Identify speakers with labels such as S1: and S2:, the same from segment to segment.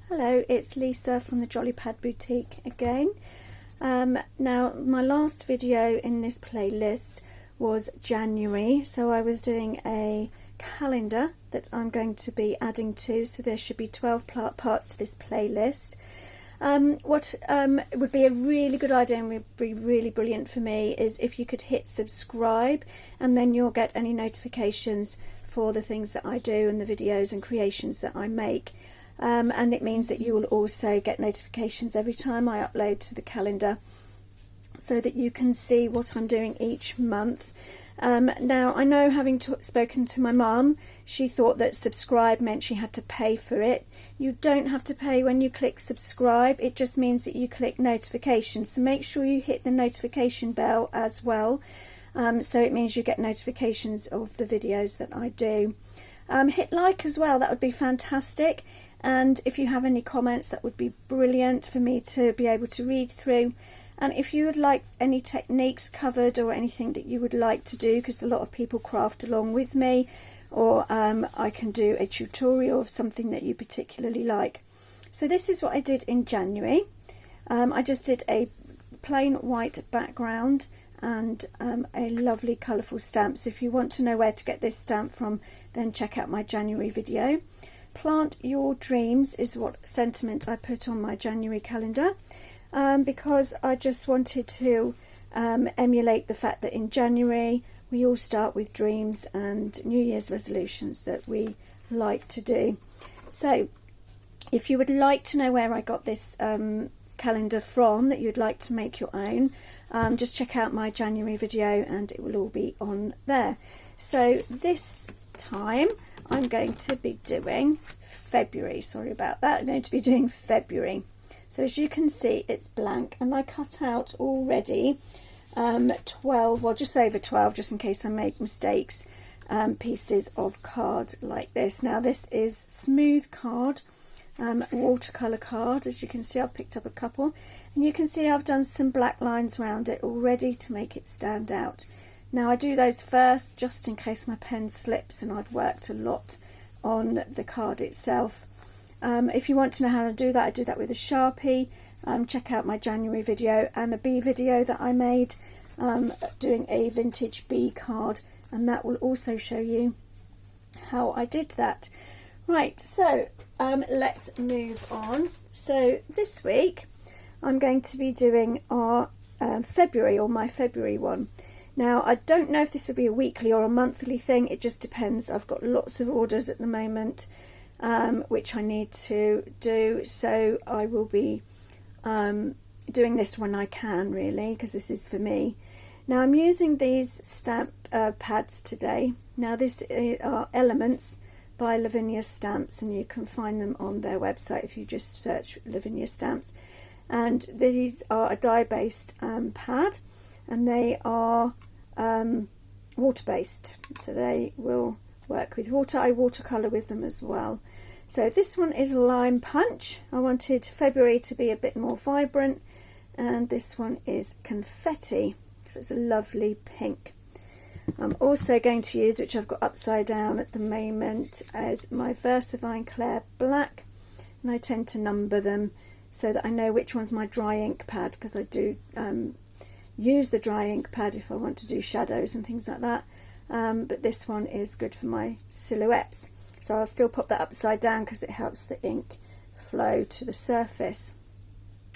S1: Hello, it's Lisa from the Jolly Pad Boutique again. Now my last video in this playlist was January, so I was doing a calendar that I'm going to be adding to, so there should be 12 parts to this playlist. What would be a really good idea and would be really brilliant for me is if you could hit subscribe, and then you'll get any notifications for the things that I do and the videos and creations that I make. And it means that you will also get notifications every time I upload to the calendar, so that you can see what I'm doing each month. Now I know, having spoken to my mum, she thought that subscribe meant she had to pay for it. You don't have to pay when you click subscribe, it just means that you click notifications, so make sure you hit the notification bell as well, so it means you get notifications of the videos that I do. Hit like as well, that would be fantastic. And if you have any comments, that would be brilliant for me to be able to read through. And if you would like any techniques covered or anything that you would like to do, because a lot of people craft along with me, or I can do a tutorial of something that you particularly like. So this is what I did in January. I just did a plain white background and a lovely colourful stamp. So if you want to know where to get this stamp from, then check out my January video. Plant Your Dreams is what sentiment I put on my January calendar, because I just wanted to emulate the fact that in January we all start with dreams and New Year's resolutions that we like to do. So if you would like to know where I got this calendar from that you'd like to make your own, just check out my January video and it will all be on there. So this time I'm going to be doing February, sorry about that, I'm going to be doing February. So as you can see, it's blank, and I cut out already 12, well just over 12, just in case I make mistakes, pieces of card like this. Now this is smooth card, watercolour card. As you can see, I've picked up a couple, and you can see I've done some black lines around it already to make it stand out. Now I do those first just in case my pen slips, and I've worked a lot on the card itself. If you want to know how to do that, I do that with a Sharpie. Check out my January video and a bee video that I made doing a vintage bee card, and that will also show you how I did that. Right, so let's move on. So this week I'm going to be doing our February, or my February one. Now I don't know if this will be a weekly or a monthly thing, it just depends. I've got lots of orders at the moment which I need to do, so I will be doing this when I can, really, because this is for me. Now I'm using these stamp pads today. Now this are Elements by Lavinia Stamps, and you can find them on their website if you just search Lavinia Stamps. And these are a dye-based pad, and they are water-based, so they will work with water. I watercolour with them as well. So this one is Lime Punch. I wanted February to be a bit more vibrant, and this one is Confetti, because it's a lovely pink. I'm also going to use, which I've got upside down at the moment, as my Versavine Clair Black, and I tend to number them so that I know which one's my dry ink pad, because I do use the dry ink pad if I want to do shadows and things like that, but this one is good for my silhouettes, so I'll still pop that upside down because it helps the ink flow to the surface.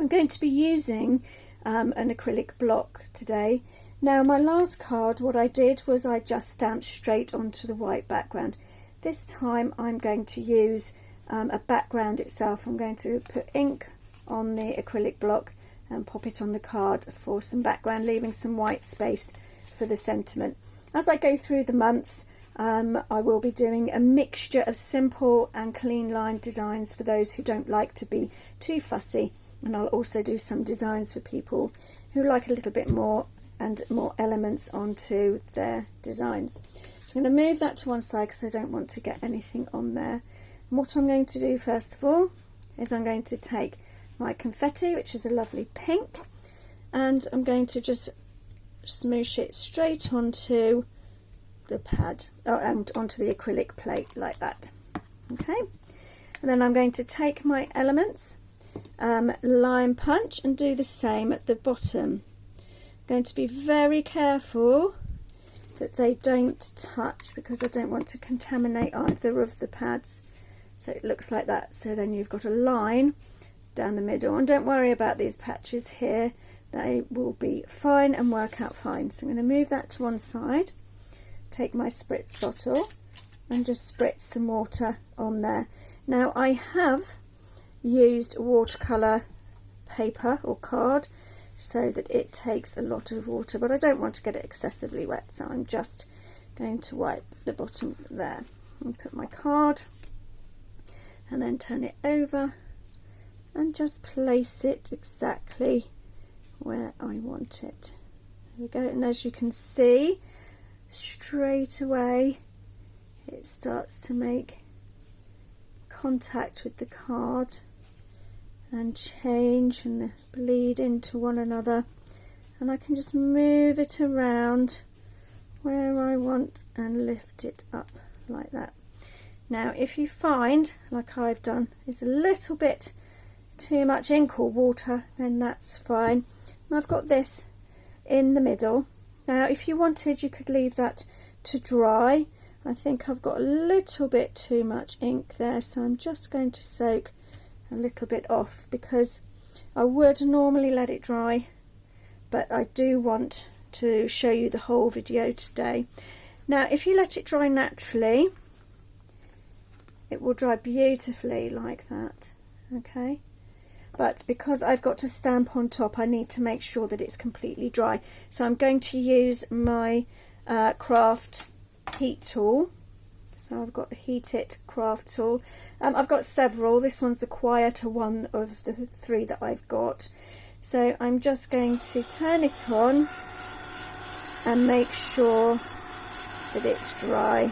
S1: I'm going to be using an acrylic block today. Now my last card, what I did was I just stamped straight onto the white background. This time I'm going to use a background itself. I'm going to put ink on the acrylic block and pop it on the card for some background, leaving some white space for the sentiment. As I go through the months, I will be doing a mixture of simple and clean line designs for those who don't like to be too fussy, and I'll also do some designs for people who like a little bit more and more elements onto their designs. So I'm going to move that to one side because I don't want to get anything on there. And what I'm going to do first of all is I'm going to take my Confetti, which is a lovely pink, and I'm going to just smoosh it straight onto the pad, and onto the acrylic plate like that. Okay, And then I'm going to take my elements, line punch, and do the same at the bottom. I'm going to be very careful that they don't touch because I don't want to contaminate either of the pads. So it looks like that. So then you've got a line down the middle, and don't worry about these patches here, they will be fine and work out fine. So I'm going to move that to one side, take my spritz bottle and just spritz some water on there. Now I have used watercolour paper or card so that it takes a lot of water, but I don't want to get it excessively wet, so I'm just going to wipe the bottom there and put my card and then turn it over and just place it exactly where I want it. There we go, and as you can see, straight away it starts to make contact with the card and change and bleed into one another, and I can just move it around where I want and lift it up like that. Now if you find, like I've done, is a little bit too much ink or water, then that's fine. And I've got this in the middle. Now if you wanted, you could leave that to dry. I think I've got a little bit too much ink there, so I'm just going to soak a little bit off, because I would normally let it dry, but I do want to show you the whole video today. Now if you let it dry naturally, it will dry beautifully like that, okay? But because I've got to stamp on top, I need to make sure that it's completely dry. So I'm going to use my craft heat tool. So I've got a Heat It craft tool. I've got several. This one's the quieter one of the three that I've got. So I'm just going to turn it on and make sure that it's dry.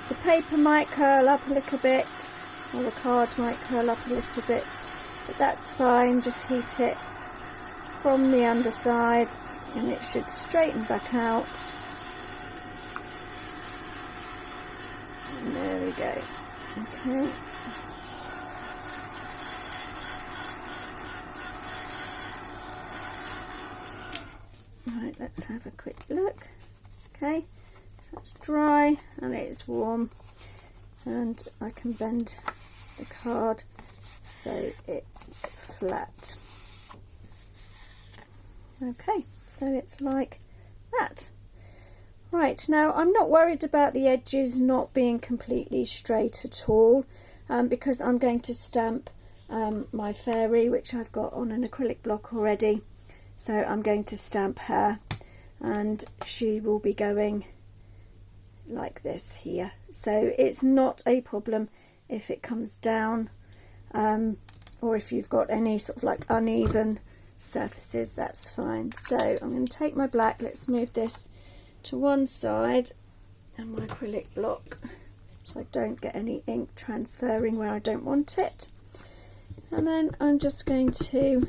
S1: The paper might curl up a little bit, or the card might curl up a little bit, but that's fine. Just heat it from the underside and it should straighten back out. And there we go. Okay. Right, let's have a quick look. Okay, so it's dry and it's warm, and I can bend the card so it's flat. Okay, so it's like that. Right, now I'm not worried about the edges not being completely straight at all, because I'm going to stamp my fairy, which I've got on an acrylic block already. So I'm going to stamp her, and she will be going like this here. So it's not a problem if it comes down, or if you've got any sort of like uneven surfaces, that's fine. So I'm going to take my black, let's move this to one side, and my acrylic block, so I don't get any ink transferring where I don't want it. And then I'm just going to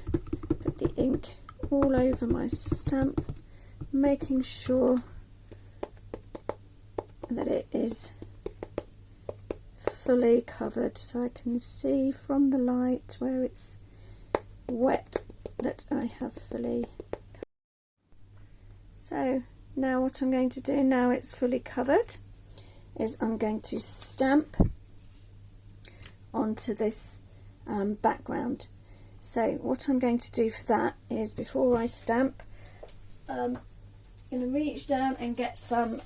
S1: put the ink all over my stamp, making sure that it is fully covered, so I can see from the light where it's wet that I have fully covered. So now what I'm going to do, now it's fully covered, is I'm going to stamp onto this background. So what I'm going to do for that is, before I stamp, I'm going to reach down and get some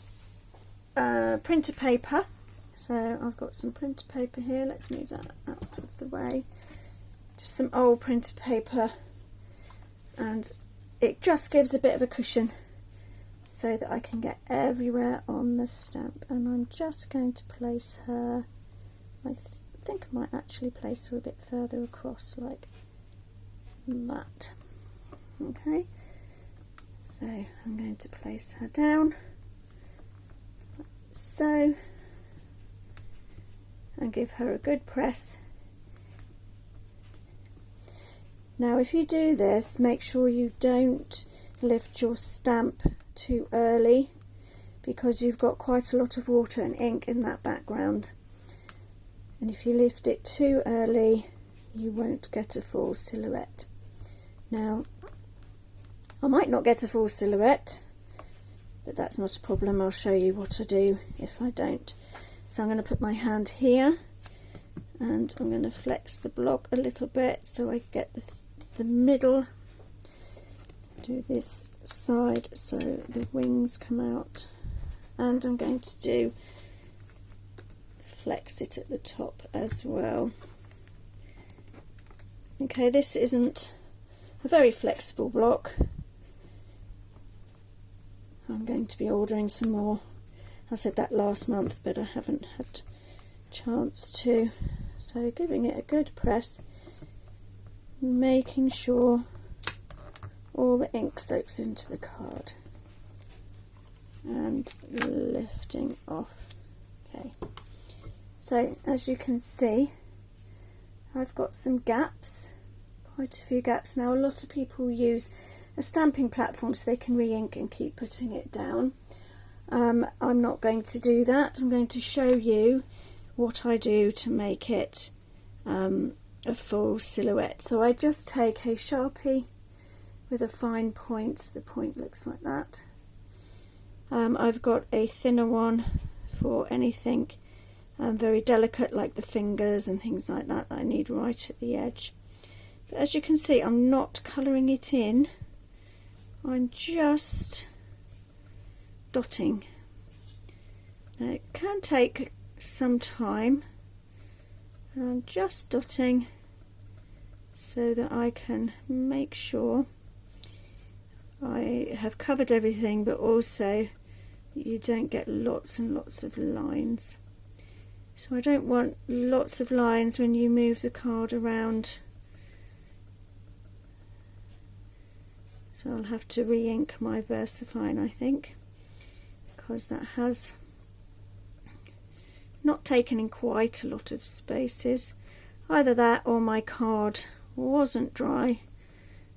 S1: printer paper. So I've got some printer paper here, let's move that out of the way. Just some old printer paper, and it just gives a bit of a cushion so that I can get everywhere on the stamp. And I'm just going to place her, I think I might actually place her a bit further across like that. Okay, so I'm going to place her down like so, and give her a good press. Now if you do this, make sure you don't lift your stamp too early, because you've got quite a lot of water and ink in that background. and if you lift it too early you won't get a full silhouette. Now I might not get a full silhouette, but that's not a problem. I'll show you what I do if I don't. So I'm going to put my hand here and I'm going to flex the block a little bit so I get the middle. Do this side so the wings come out, and I'm going to do flex it at the top as well. Okay, this isn't a very flexible block. I'm going to be ordering some more. I said that last month, but I haven't had a chance to. So giving it a good press, making sure all the ink soaks into the card, and lifting off. Okay, so as you can see, I've got some gaps, quite a few gaps. Now a lot of people use a stamping platform so they can re-ink and keep putting it down. I'm not going to do that. I'm going to show you what I do to make it a full silhouette. So I just take a Sharpie with a fine point. The point looks like that. I've got a thinner one for anything very delicate like the fingers and things like that I need right at the edge. But as you can see, I'm not colouring it in. I'm just dotting. Now it can take some time, and I'm just dotting so that I can make sure I have covered everything, but also you don't get lots and lots of lines. So I don't want lots of lines when you move the card around. So I'll have to re-ink my VersaFine, I think, because that has not taken in quite a lot of spaces. Either that or my card wasn't dry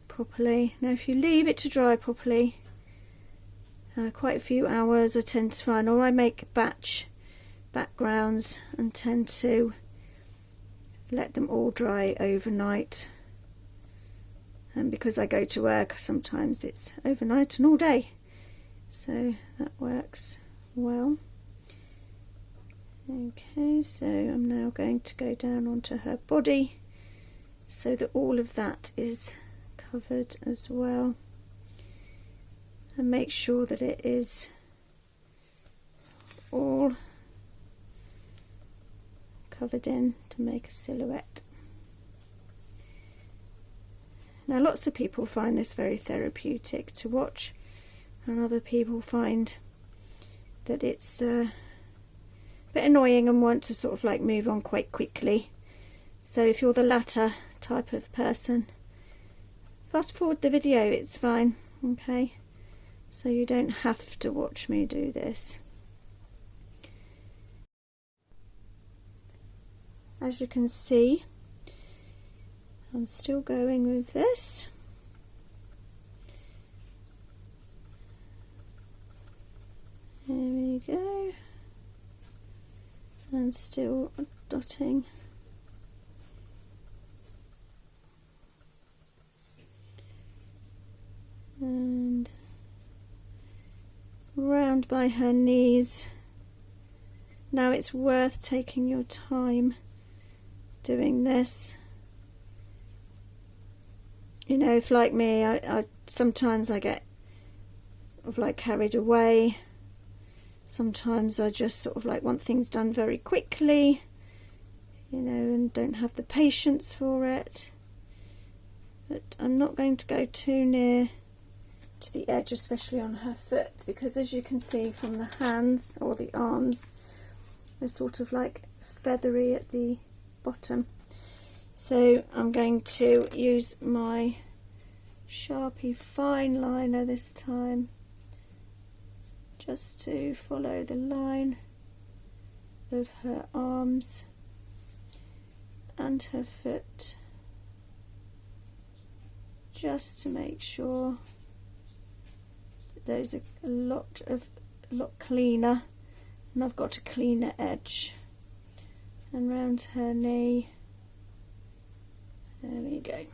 S1: properly. Now if you leave it to dry properly, quite a few hours, I tend to find, or I make batch backgrounds and tend to let them all dry overnight. And because I go to work, sometimes it's overnight and all day, so that works well. Okay, so I'm now going to go down onto her body so that all of that is covered as well, and make sure that it is all covered in to make a silhouette. Now lots of people find this very therapeutic to watch, and other people find that it's a bit annoying and want to sort of like move on quite quickly. So if you're the latter type of person, fast forward the video, it's fine, okay? So you don't have to watch me do this. As you can see, I'm still going with this. There we go. And still dotting. And round by her knees. Now it's worth taking your time doing this. You know, if like me, I sometimes I get sort of like carried away. Sometimes I just sort of like want things done very quickly, you know, and don't have the patience for it. But I'm not going to go too near to the edge, especially on her foot, because as you can see from the hands or the arms, they're sort of like feathery at the bottom. So I'm going to use my Sharpie fine liner this time, just to follow the line of her arms and her foot, just to make sure that there's a lot cleaner, and I've got a cleaner edge and round her knee. There we go.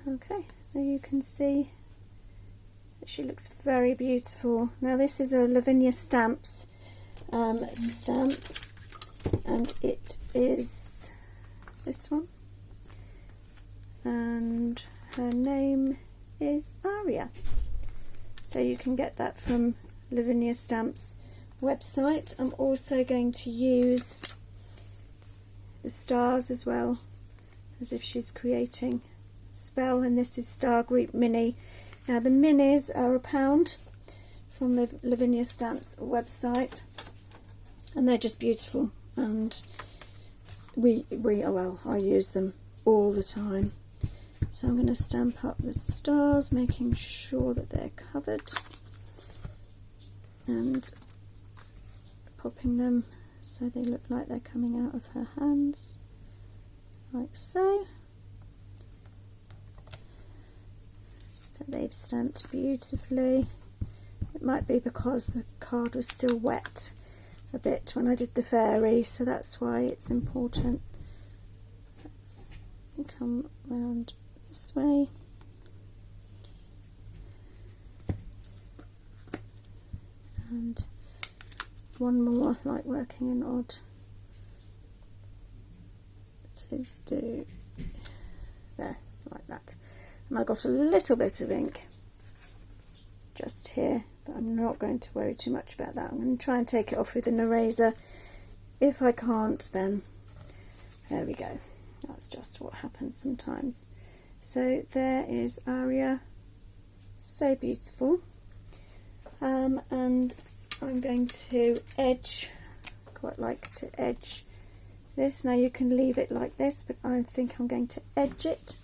S1: Okay, so you can see that she looks very beautiful. Now this is a Lavinia Stamps stamp, and it is this one, and her name is Aria. So you can get that from Lavinia Stamps website. I'm also going to use the stars as well, as if she's creating a spell, and this is Star Group Mini. Now the minis are £1 from the Lavinia Stamps website, and they're just beautiful, and I use them all the time. So I'm going to stamp up the stars, making sure that they're covered, and popping them so they look like they're coming out of her hands, like so. So they've stamped beautifully. It might be because the card was still wet a bit when I did the fairy, so that's why it's important. Let's come round this way. And one more, like working an odd, to do there, like that. And I got a little bit of ink just here, but I'm not going to worry too much about that. I'm going to try and take it off with an eraser. If I can't, then there we go. That's just what happens sometimes. So there is Aria, so beautiful. And I'm going to edge, quite like to edge this. Now you can leave it like this, but I think I'm going to edge it.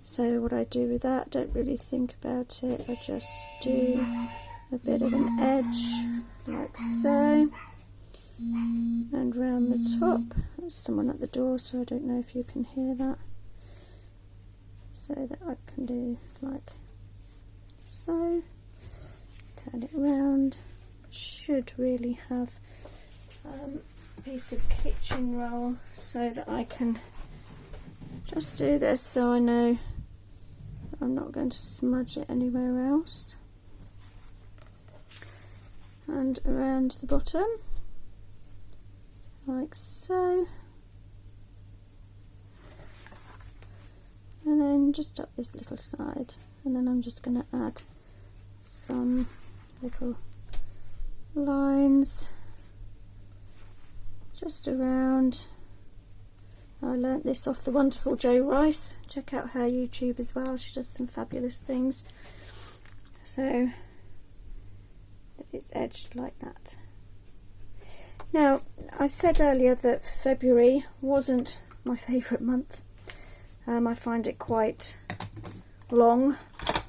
S1: So what I do with that, don't really think about it, I just do a bit of an edge, like so, and round the top. There's someone at the door, so I don't know if you can hear that. So that I can do like so, turn it round. Should really have a piece of kitchen roll so that I can just do this, so I know I'm not going to smudge it anywhere else. And around the bottom, like so, and then just up this little side, and then I'm just going to add some little lines just around. I learnt this off the wonderful Jo Rice. Check out her YouTube as well, she does some fabulous things. So that it's edged like that. Now, I said earlier that February wasn't my favourite month. I find it quite long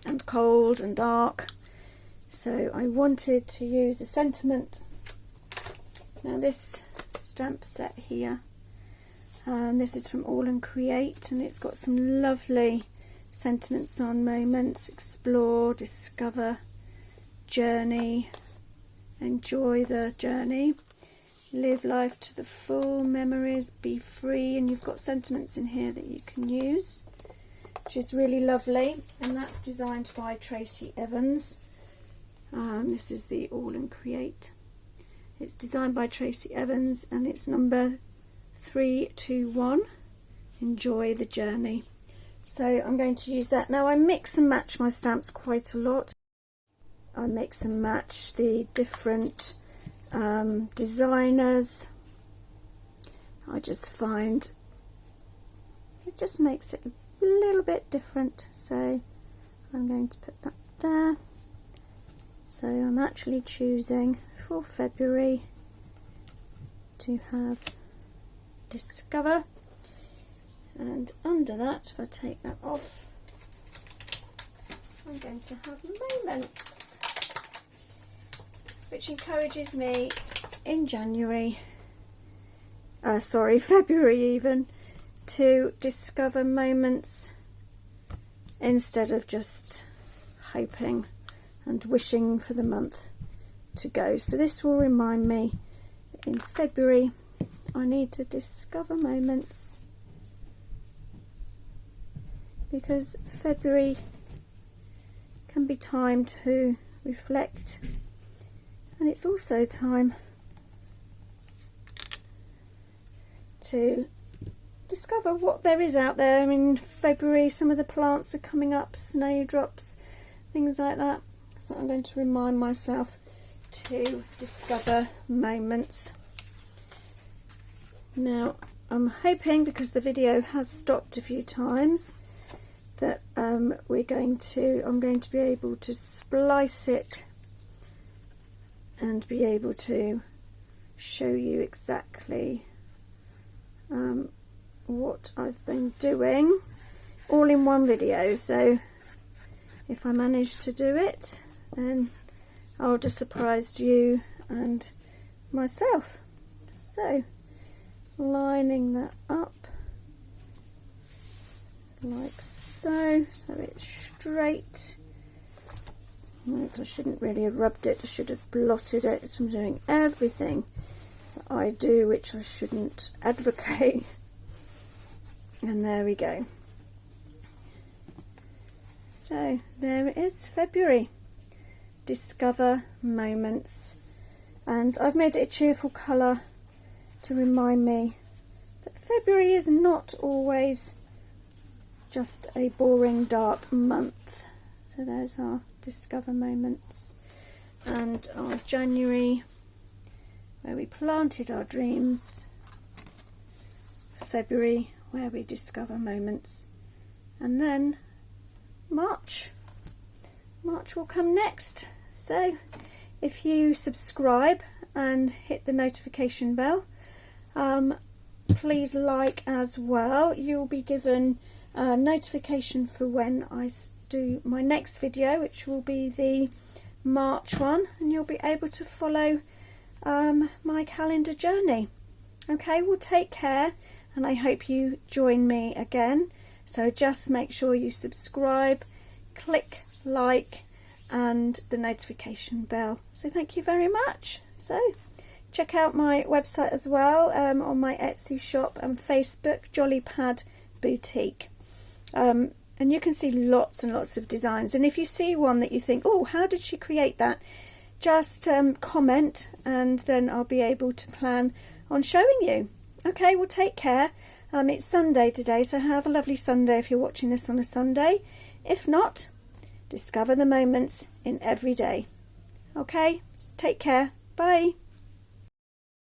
S1: and cold and dark, so I wanted to use a sentiment. Now this stamp set here, this is from All and Create, and it's got some lovely sentiments on: moments, explore, discover, journey, enjoy the journey, live life to the full, memories, be free, and you've got sentiments in here that you can use, which is really lovely, and that's designed by Tracy Evans. This is the All and Create. It's designed by Tracy Evans, and it's number 321, enjoy the journey. So I'm going to use that. Now I mix and match my stamps quite a lot. I mix and match the different designers. I just find it just makes it a little bit different, so I'm going to put that there. So I'm actually choosing for February to have discover, and under that, if I take that off, I'm going to have moments, which encourages me in February even, to discover moments instead of just hoping and wishing for the month to go. So this will remind me that in February I need to discover moments, because February can be time to reflect, and it's also time to discover what there is out there. In February some of the plants are coming up, snowdrops, things like that. So I'm going to remind myself to discover moments. Now I'm hoping, because the video has stopped a few times, that I'm going to be able to splice it and be able to show you exactly what I've been doing all in one video. So if I manage to do it, then I'll just surprise you and myself. So lining that up like so, so it's straight. Right, I shouldn't really have rubbed it, I should have blotted it. I'm doing everything that I do which I shouldn't advocate. And there we go. So there it is, February. Discover moments. And I've made it a cheerful colour to remind me that February is not always just a boring dark month. So there's our discover moments. And our January, where we planted our dreams. February, where we discover moments. And then March will come next. So if you subscribe and hit the notification bell, please like as well. You'll be given a notification for when I do my next video, which will be the March one, and you'll be able to follow my calendar journey. Okay, well, take care, and I hope you join me again. So just make sure you subscribe, click like and the notification bell. So thank you very much. So check out my website as well, on my Etsy shop and Facebook, Jolly Pad Boutique. And you can see lots and lots of designs, and if you see one that you think, oh, how did she create that, just comment, and then I'll be able to plan on showing you. Okay, well, take care. It's Sunday today, so have a lovely Sunday if you're watching this on a Sunday. If not, discover the moments in every day. Okay, take care. Bye.